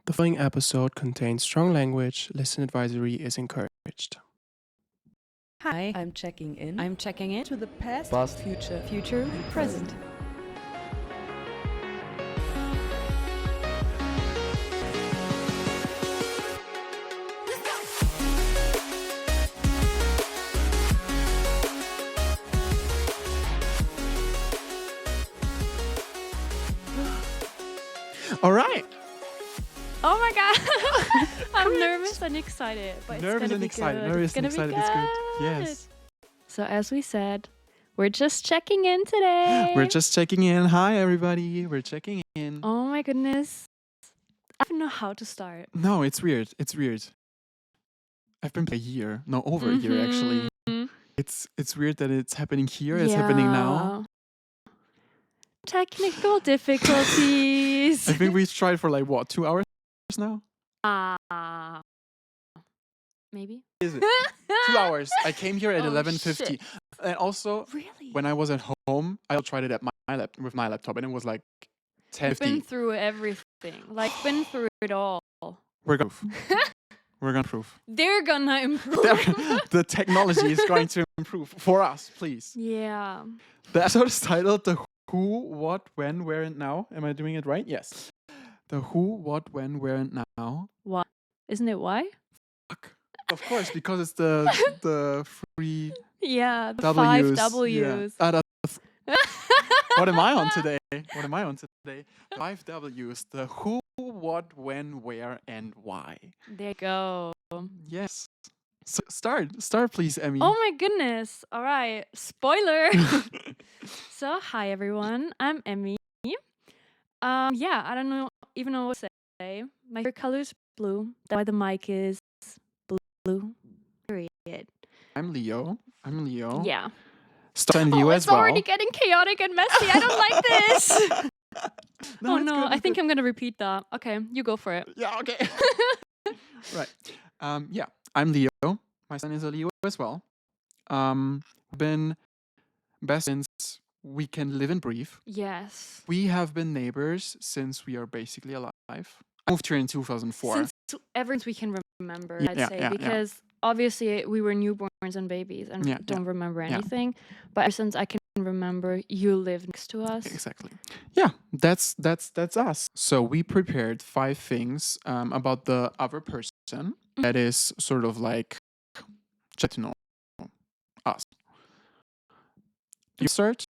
The following episode contains strong language. Listen advisory is encouraged. Hi, I'm checking in. I'm checking in to the past, future, and present. All right. Oh my god! I'm nervous and excited. But it's Nervous gonna and be excited. good. Nervous It's and gonna excited. be It's good. good. Yes. So as we said, we're just checking in today. We're just checking in. Hi, everybody. We're checking in. Oh my goodness. I don't know how to start. No, it's weird. It's weird. I've been a year. No, over a year actually. Mhm. It's weird that it's happening here. It's happening now. Technical difficulties. I think we've tried for 2 hours now. Maybe. Is it? 2 hours. I came here at Oh, 11:50. shit. And also, Really? when I was at home, I tried it at with my laptop, and it was like I've been 10:50. through everything. Been through it all. We're gonna prove. We're gonna prove. They're gonna improve. The technology is going to improve for us, please. Yeah. The episode is titled "The Who, What, When, Where, and Now." Am I doing it right? Yes. The who, what, when, where, and now. Why? Isn't it why? Fuck. Of course, because it's the three Yeah, the W's. 5 W's. Yeah. What am I on today? The 5 W's. The who, what, when, where, and why. There you go. Yes. So start, please, Emmy. Oh my goodness. All right. Spoiler. So, hi everyone. I'm Emmy. Yeah, I don't even know what to say. My favorite color is blue. That's why the mic is blue. Period. I'm Leo. Yeah. Start and Leo It's as well. already getting chaotic and messy. I don't like this. No, Oh it's no, good, I it's think good. I'm gonna repeat that. Okay, you go for it. Yeah, okay. Right. Yeah, I'm Leo. My son is a Leo as well. Been best since we can live and breathe. Yes. We have been neighbors since we are basically alive. I moved here in 2004. Since ever since we can remember, I'd Yeah, say, yeah, yeah. because obviously we were newborns and babies and Yeah, don't remember yeah. anything. But ever since I can remember, you lived next to us. Exactly. Yeah, that's us. So we prepared 5 things about the other person that is sort of like get to know us. Do you start?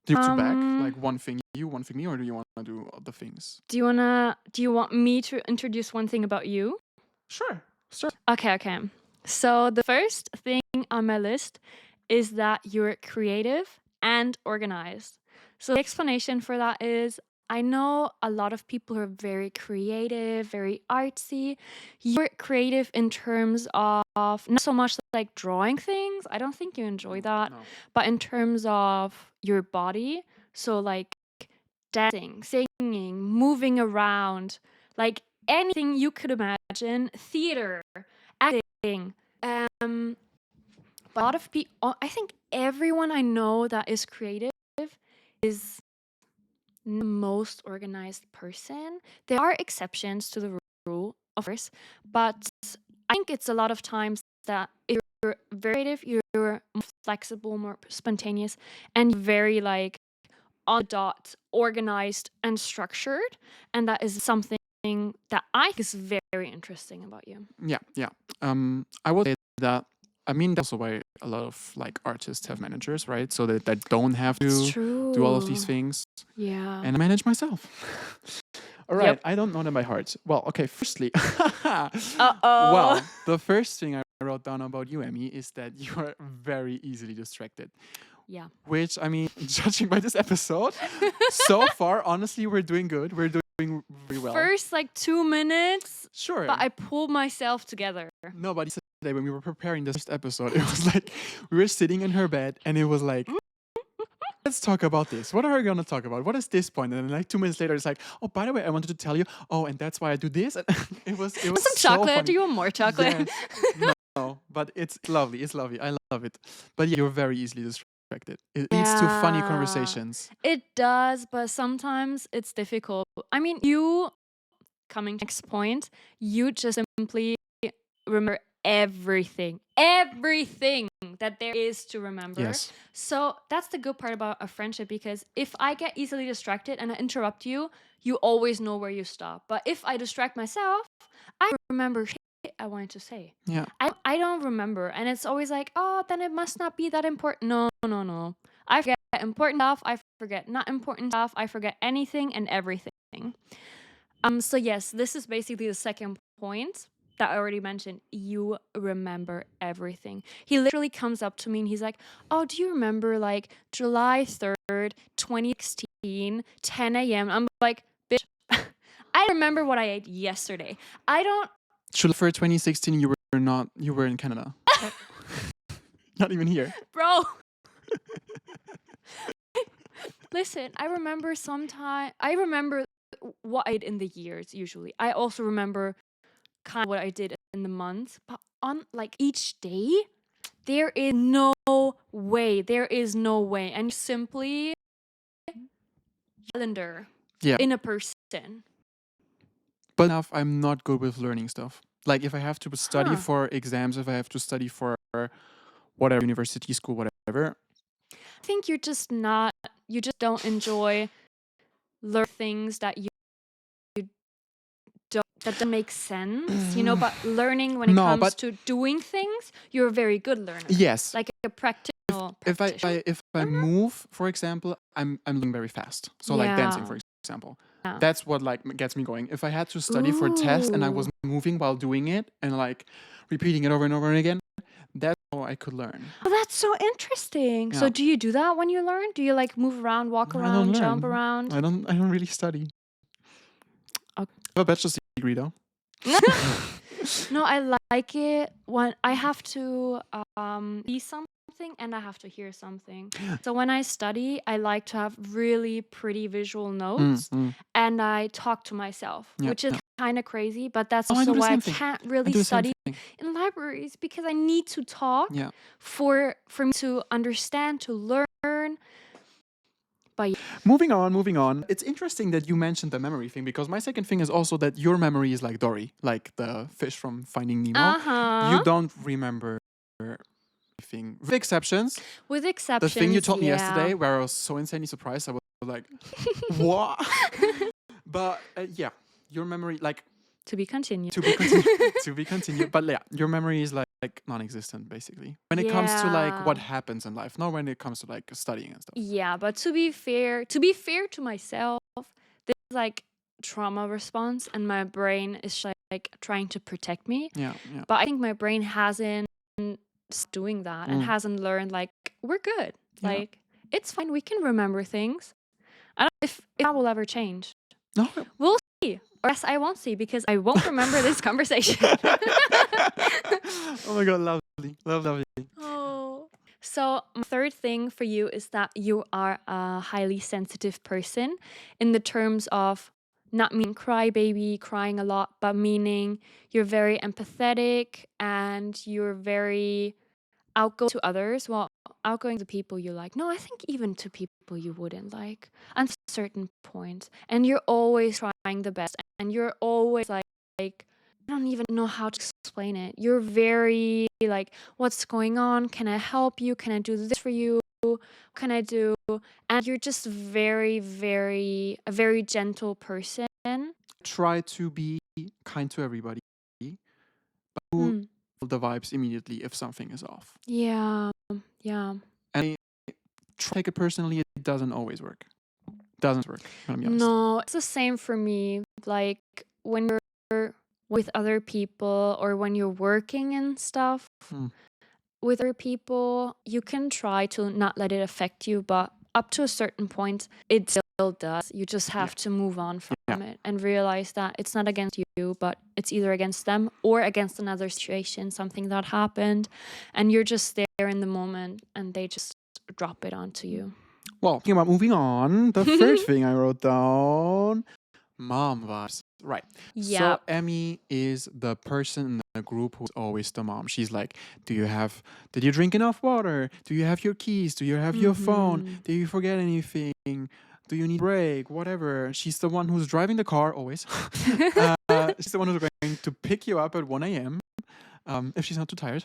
Do you want to back like one thing you, one thing me, or do you want to do other things? Do you want me to introduce one thing about you? Sure. Start. Okay. So the first thing on my list is that you're creative and organized. So the explanation for that is I know a lot of people are very creative, very artsy. You're creative in terms of not so much like drawing things. I don't think you enjoy that. No. But in terms of your body, so like dancing, singing, moving around, like anything you could imagine, theater, acting. But a lot of people, I think everyone I know that is creative is the most organized person. There are exceptions to the rule, of course, but I think it's a lot of times that if you're very creative, you're more flexible, more spontaneous, and very like on the dot, organized and structured. And that is something that I think is very interesting about you. Yeah. I would say that. I mean, that's also why a lot of like artists have managers, right? So that don't have It's to true. do all of these things. Yeah. And I manage myself. All right. Yep. I don't know them by heart. Well, okay. Firstly, Uh-oh. well, the first thing I wrote down about you, Emmy, is that you are very easily distracted. Yeah. Which, I mean, judging by this episode, so far, honestly, we're doing good. We're doing very well. First, like 2 minutes, Sure. but I pulled myself together. Nobody said that when we were preparing this first episode. It was like we were sitting in her bed, and it was like, let's talk about this. What are we going to talk about? What is this point? And then like 2 minutes later, it's like, oh, by the way, I wanted to tell you. Oh, and that's why I do this. And it was Want some so chocolate? funny. Do you want more chocolate? Yes. No, but it's lovely. It's lovely. I love it. But yeah, you're very easily distracted. It leads to funny Yeah. conversations. It does, but sometimes it's difficult. I mean, you coming to next point, you just simply remember everything that there is to remember. Yes. So that's the good part about a friendship, because if I get easily distracted and I interrupt you, you always know where you stop. But if I distract myself, I remember shit I wanted to say. Yeah. I don't remember, and it's always like, oh, then it must not be that important. No. I forget important stuff. I forget not important stuff. I forget anything and everything. So yes, this is basically the second point that I already mentioned. You remember everything. He literally comes up to me and he's like, oh, do you remember like July 3rd, 2016, 10 a.m.? I'm like, bitch, I remember what I ate yesterday. I don't. For 2016, you were in Canada. Not even here. Bro. Listen, I remember what I did in the years usually. I also remember kind of what I did in the months, but on like each day, there is no way. And simply calendar Yeah. in a person. But enough, I'm not good with learning stuff. Like if I have to study for exams, if I have to study for whatever, university, school, whatever. I think you just don't enjoy learn things that you that don't make sense, but learning when it comes to doing things, you're a very good learner. Yes. Like a practical If I move, for example, I'm learning very fast. So like dancing, for example. Yeah. That's what like gets me going. If I had to study for a test and I was moving while doing it and like repeating it over and over again, that's how I could learn. Oh, that's so interesting. Yeah. So do you do that when you learn? Do you like move around, walk around, jump around? I don't really study. Okay. I have a bachelor's degree though. No, I like it when I have to see something and I have to hear something. So when I study, I like to have really pretty visual notes and I talk to myself, which is kind of crazy, but that's also why I can't really study in libraries, because I need to talk for me to understand, to learn. But Moving on. It's interesting that you mentioned the memory thing, because my second thing is also that your memory is like Dory, like the fish from Finding Nemo. You don't remember anything. With exceptions. The thing you told me yesterday, where I was so insanely surprised, I was like, what? But yeah, your memory, like... To be continued. To be continued. But yeah, your memory is like non-existent, basically. When it comes to like what happens in life, not when it comes to like studying and stuff. Yeah, but to be fair to myself, this is like trauma response and my brain is like trying to protect me. Yeah. But I think my brain hasn't doing that and hasn't learned like we're good. Like it's fine, we can remember things. I don't know if that will ever change. No. We'll see. Or yes, I won't see, because I won't remember this conversation. Oh my god, lovely. Oh. So my third thing for you is that you are a highly sensitive person, in the terms of not meaning crybaby, crying a lot, but meaning you're very empathetic and you're very outgoing to others. Well, outgoing to people you like. No, I think even to people you wouldn't like at certain points. And you're always trying the best. And you're always like I don't even know how to explain it. You're very like, what's going on? Can I help you? Can I do this for you? What can I do? And you're just a very gentle person. Try to be kind to everybody, but feel the vibes immediately if something is off. Yeah. And take it personally, it doesn't always work. Doesn't work. I'm honest. No, it's the same for me. Like when you're with other people or when you're working and stuff with other people, you can try to not let it affect you, but up to a certain point, it still does. You just have to move on from it and realize that it's not against you, but it's either against them or against another situation, something that happened, and you're just there in the moment and they just drop it onto you. Well, thinking about moving on, the third thing I wrote down, mom vibes. Right. Yeah. So Emi is the person in the group who's always the mom. She's like, did you drink enough water? Do you have your keys? Do you have your phone? Did you forget anything? Do you need a break? Whatever. She's the one who's driving the car always. She's the one who's going to pick you up at 1 a.m. If she's not too tired.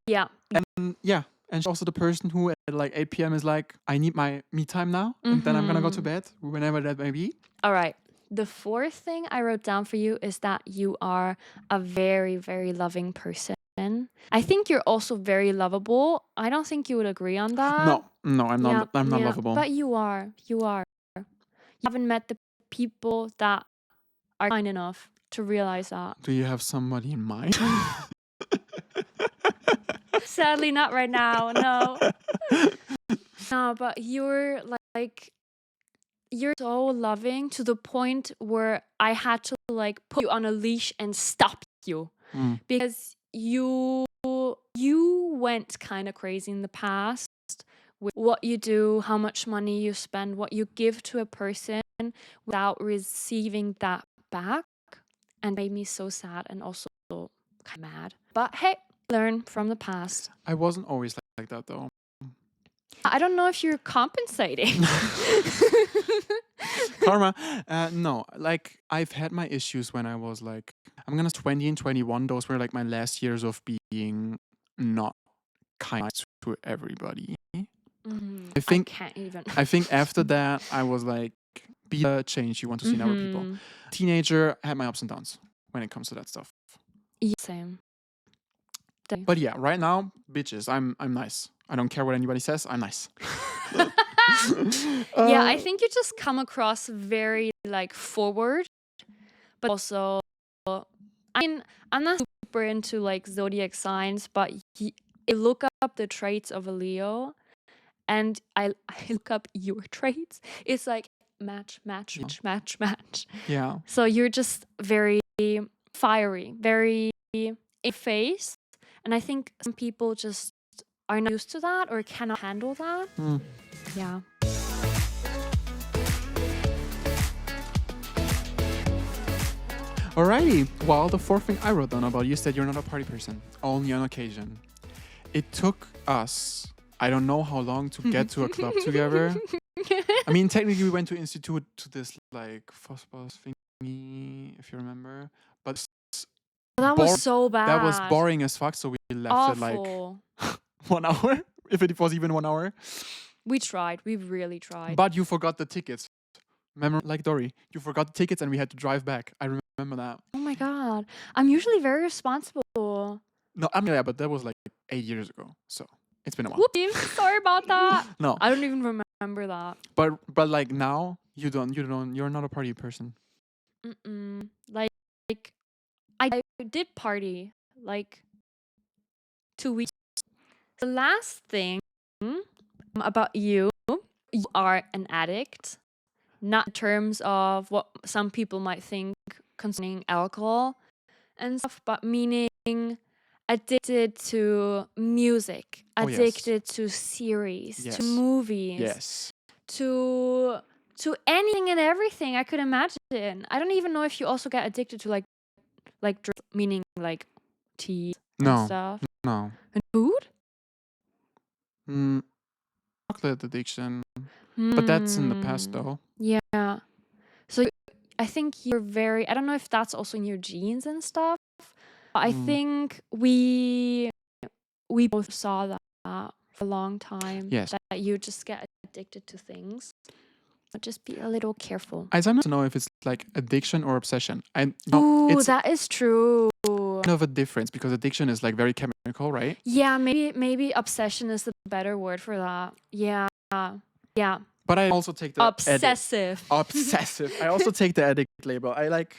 Yeah. And yeah, and she's also the person who at like 8 p.m. is like, I need my me time now, and then I'm gonna go to bed, whenever that may be. All right. The fourth thing I wrote down for you is that you are a very, very loving person. I think you're also very lovable. I don't think you would agree on that. No, I'm Yeah, not. I'm not yeah, lovable. But you are. You are. You haven't met the people that are kind enough to realize that. Do you have somebody in mind? Sadly, not right now. No. No, but you're like you're so loving to the point where I had to like put you on a leash and stop you because you went kind of crazy in the past with what you do, how much money you spend, what you give to a person without receiving that back, and made me so sad and also kind of mad. But hey, learn from the past. I wasn't always like that though. I don't know if you're compensating. Karma. No, like I've had my issues when I was like, I'm gonna 20 and 21. Those were like my last years of being not kind to everybody. I think can't even. I think after that I was like, be the change you want to see in other people. Teenager, I had my ups and downs when it comes to that stuff. Yeah, same. But yeah, right now, bitches, I'm nice. I don't care what anybody says. I'm nice. Yeah, I think you just come across very like forward, but also, I mean, I'm not super into like zodiac signs, but I look up the traits of a Leo, and I look up your traits. It's like match, match, match, match. Yeah. So you're just very fiery, very in face, and I think some people just are not used to that or cannot handle that. Yeah. Alrighty. Well, the fourth thing I wrote down about you is that you're not a party person, only on occasion. It took us, I don't know how long to get to a club together. I mean, technically we went to institute to this like Fussbus thingy, if you remember. But that was so bad. That was boring as fuck, so we left at like 1 hour, if it was even 1 hour. We tried. We really tried. But you forgot the tickets. Remember, like Dory, you forgot the tickets and we had to drive back. I remember that. Oh my god. I'm usually very responsible. No, I mean, yeah, but that was like 8 years ago. So it's been a while. Whoopsie, sorry about that. No. I don't even remember that. But like now, you're not a party person. Like I did party like 2 weeks. The last thing about you are an addict. Not in terms of what some people might think concerning alcohol and stuff, but meaning addicted to music, addicted to series, to movies, to anything and everything I could imagine. I don't even know if you also get addicted to like meaning like tea and stuff. No. And food? Chocolate addiction. But that's in the past though. Yeah. So I think you're very, I don't know if that's also in your genes and stuff. But I think we both saw that for a long time. Yes. That you just get addicted to things. But just be a little careful. I don't know if it's like addiction or obsession. Ooh, that is true. Kind of a difference because addiction is like very chemical, right? Yeah, maybe obsession is the better word for that. Yeah. Yeah. But I also take the obsessive. Obsessive. I also take the addict label. I like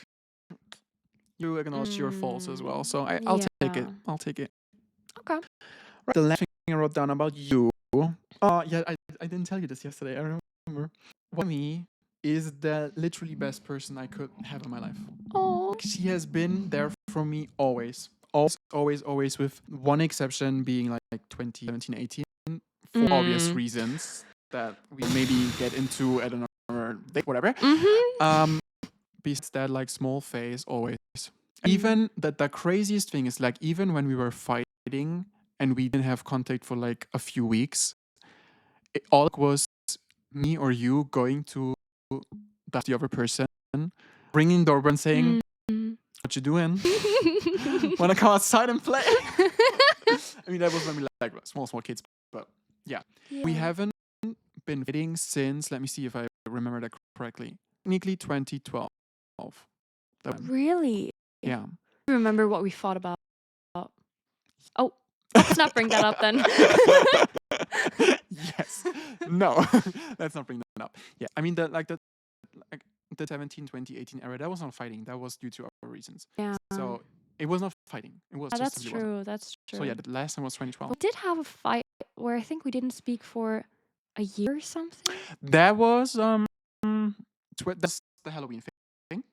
you acknowledge your faults as well. So I'll take it. I'll take it. Okay. Right. The last thing I wrote down about you. Yeah, I didn't tell you this yesterday. I remember. Me is the literally best person I could have in my life. Oh. She has been there for me always. Always, with one exception being like 2017, 18, for obvious reasons that we maybe get into at another day, whatever. Besides that, like small face, always. Even the craziest thing is like, even when we were fighting and we didn't have contact for like a few weeks, it all was me or you going to the other person, ringing doorbell and saying, What you doing? Wanna come outside and play? I mean, that was when we like small kids, but yeah. We haven't been dating since, let me see if I remember that correctly, technically 2012. Really? Yeah. I remember what we fought about. Oh, let's not bring that up then. Yes. No. Let's not bring that up. Yeah. I mean, the 17, 20, 18 era, that was not fighting. That was due to other reasons. Yeah. So it was not fighting. It was just That's simply true. wasn't. That's true. So yeah, the last time was 2012. We did have a fight where I think we didn't speak for a year or something. That was that's the Halloween thing.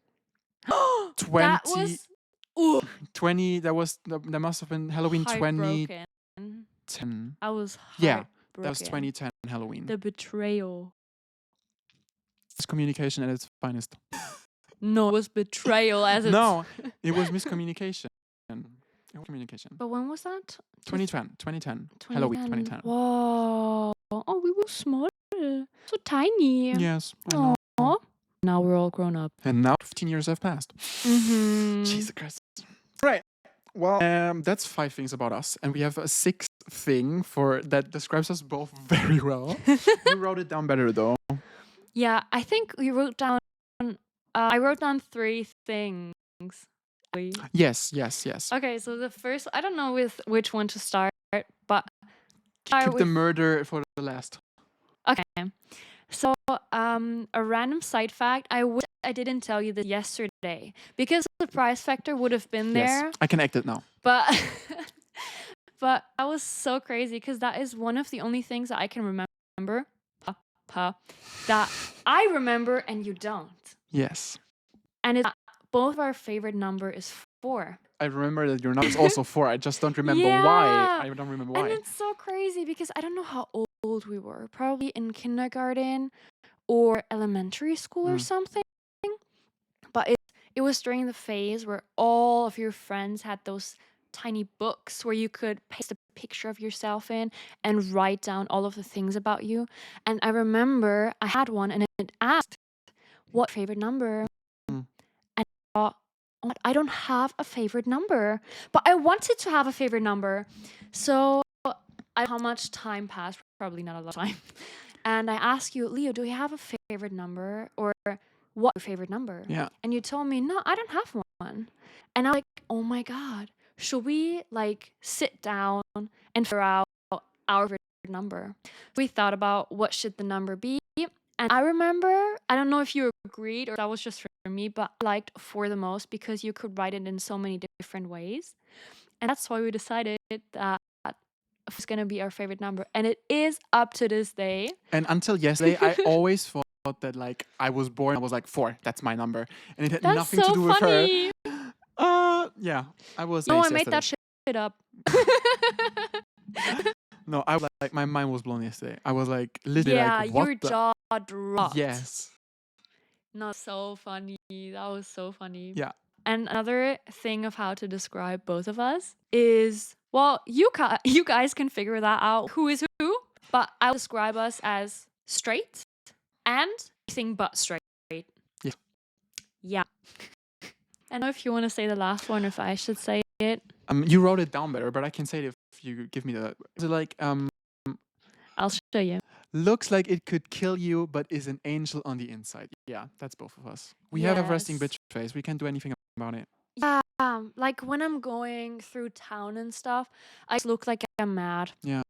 20 That was ooh, 20 that must have been Halloween heartbroken. 2010. I was Yeah, heartbroken. that was 2010 Halloween. The betrayal. Miscommunication at its finest. No, it was betrayal as it's... No, it was miscommunication. Communication. But when was that? 2010. Halloween 2010. Whoa. Oh, we were small. So tiny. Yes, I know. Aww. Now we're all grown up. And now 15 years have passed. Mm-hmm. Jesus Christ. Right. Well, that's 5 things about us. And we have a 6th thing that describes us both very well. You wrote it down better though. Yeah, I think we wrote down... I wrote down 3 things. Yes. Okay, so the first... I don't know with which one to start, but... Keep the murder for the last. Okay. So, a random side fact. I wish I didn't tell you this yesterday because the surprise factor would have been there. Yes, I can act it now. But that was so crazy because that is one of the only things that I can remember. That I remember and you don't. Yes. And both our favorite number is 4. I remember that your number is also 4. I just don't remember Yeah. why. I don't remember why. And it's so crazy because I don't know how old we were. Probably in kindergarten or elementary school or something. But it was during the phase where all of your friends had those tiny books where you could paste a picture of yourself in and write down all of the things about you. And I remember I had one and it asked, what favorite number? And I thought, oh, I don't have a favorite number. But I wanted to have a favorite number. So how much time passed? Probably not a lot of time. And I asked you, Leo, do you have a favorite number? Or what's your favorite number? Yeah. And you told me, no, I don't have one. And I'm like, oh my God, should we sit down and figure out our favorite number? We thought about what should the number be. And I remember, I don't know if you agreed or that was just for me, but I liked 4 the most because you could write it in so many different ways. And that's why we decided that it's going to be our favorite number. And it is up to this day. And until yesterday, I always thought that I was born, I was 4. That's my number. And it had nothing to do with her. Yeah. I was. No, I made that shit up. No, I was my mind was blown yesterday. I was literally what your jaw dropped. Yes. Not so funny. That was so funny. Yeah. And another thing of how to describe both of us is, well, you guys can figure that out. Who is who? But I'll describe us as straight and anything but straight. Yeah. Yeah. I don't know if you want to say the last one or if I should say it. You wrote it down better, but I can say it if you give me the. Is it I'll show you. Looks like it could kill you, but is an angel on the inside. Yeah, that's both of us. We have a resting bitch face. We can't do anything about it. Yeah, when I'm going through town and stuff, I look like I'm mad. Yeah.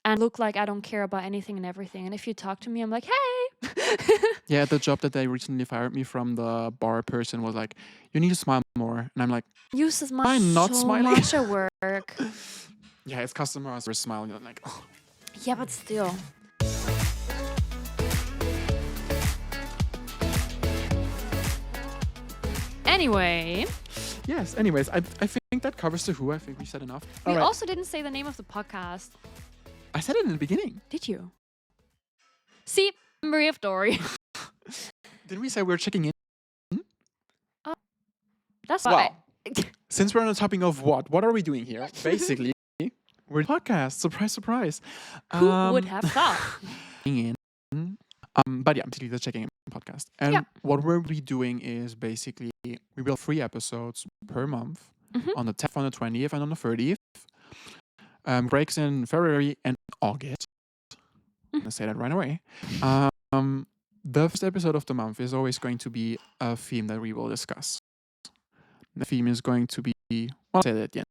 And look like I don't care about anything and everything. And if you talk to me, I'm like, hey. Yeah, the job that they recently fired me from, the bar person was like, you need to smile more. And I'm like, you smile I'm not so smiling. much at work. Yeah, it's customers are smiling. I'm like, oh. Yeah, but still. Anyway. Yes, anyways, I think that covers the who. I think we said enough. We also didn't say the name of the podcast. I said it in the beginning. Did you? See, memory of Dory. Did we say we're checking in? That's why. Well, since we're on the topic of what are we doing here? Basically, we're a podcast. Surprise, surprise. Who would have thought? In. But yeah, basically, just checking in. podcast. And Yeah. what we'll be doing is basically we will 3 episodes per month on the 10th, on the 20th, and on the 30th. Breaks in February and August. I'm going to say that right away. The first episode of the month is always going to be a theme that we will discuss. The theme is going to be, well, I'll say that at the end.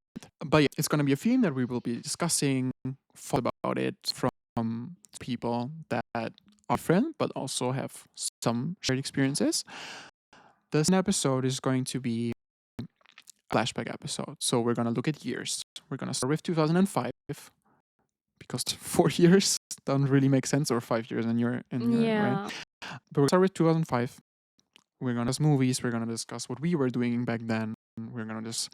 But yeah, it's going to be a theme that we will be discussing, thought about it from people that are different, but also have some shared experiences. The second episode is going to be a flashback episode. So we're going to look at years. We're going to start with 2005 because 4 years don't really make sense, or 5 years in your Yeah. right? But we'll start with 2005. We're going to discuss movies. We're going to discuss what we were doing back then. We're going to discuss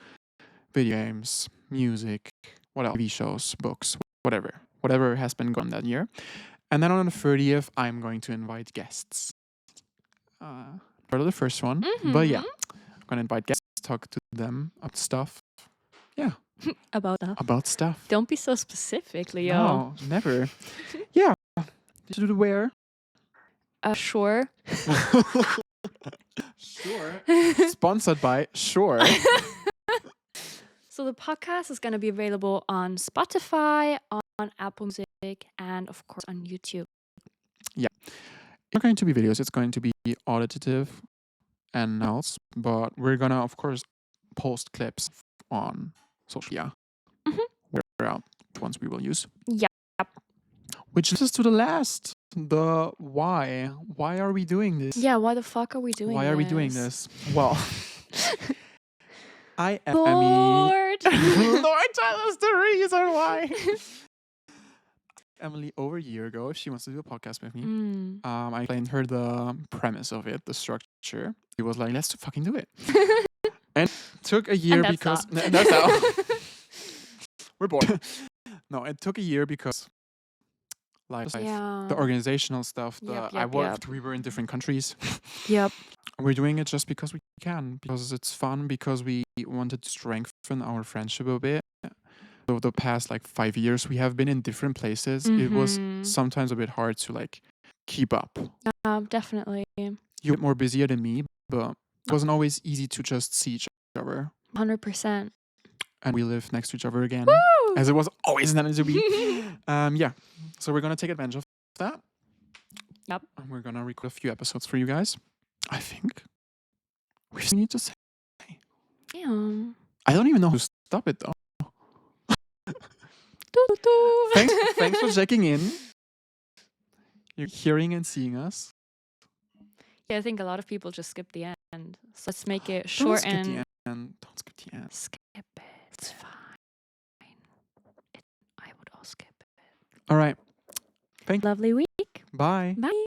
video games, music, what else? TV shows, books, whatever has been going that year. And then on the 30th, I'm going to invite guests. Part of the first one, but yeah, I'm going to invite guests, talk to them about stuff. Yeah, About stuff. Stuff. Don't be so specific, Leo. No, never. Yeah, did you do the wear? Sure. Sure. Sponsored by Sure. So the podcast is going to be available on Spotify, on Apple Music, and of course on YouTube. It's not going to be videos. It's going to be auditive and else, but we're gonna, of course, post clips on social media. Where ones we will use. Yeah. Which leads us to the last. The why. Why are we doing this? Yeah, why the fuck are we doing Why this? are we doing this? Well, I am Emily. Lord. Lord, tell us the reason why. Emily, over a year ago, if she wants to do a podcast with me, I explained her the premise of it, the structure. She was like, let's fucking do it. And it took a year And that's because... that. That's how. We're bored. No, it took a year because life, Yeah. the organizational stuff, Yep. we were in different countries. Yep. We're doing it just because we can, because it's fun, because we wanted to strengthen our friendship a bit. Over the past 5 years, we have been in different places. It was sometimes a bit hard to keep up. Yeah, definitely. You're more busier than me, but it wasn't always easy to just see each other. 100%. And we live next to each other again, Woo! as it was always intended to be. Yeah, so we're gonna take advantage of that. Yep. And we're gonna record a few episodes for you guys. I think we just need to say. Yeah. I don't even know how to stop it though. Thanks for checking in. You're hearing and seeing us. Yeah, I think a lot of people just skip the end. So let's make it Don't short skip and the end. Don't skip the end. skip it. It's fine. I would all skip it. All right. Lovely week. Bye. Bye.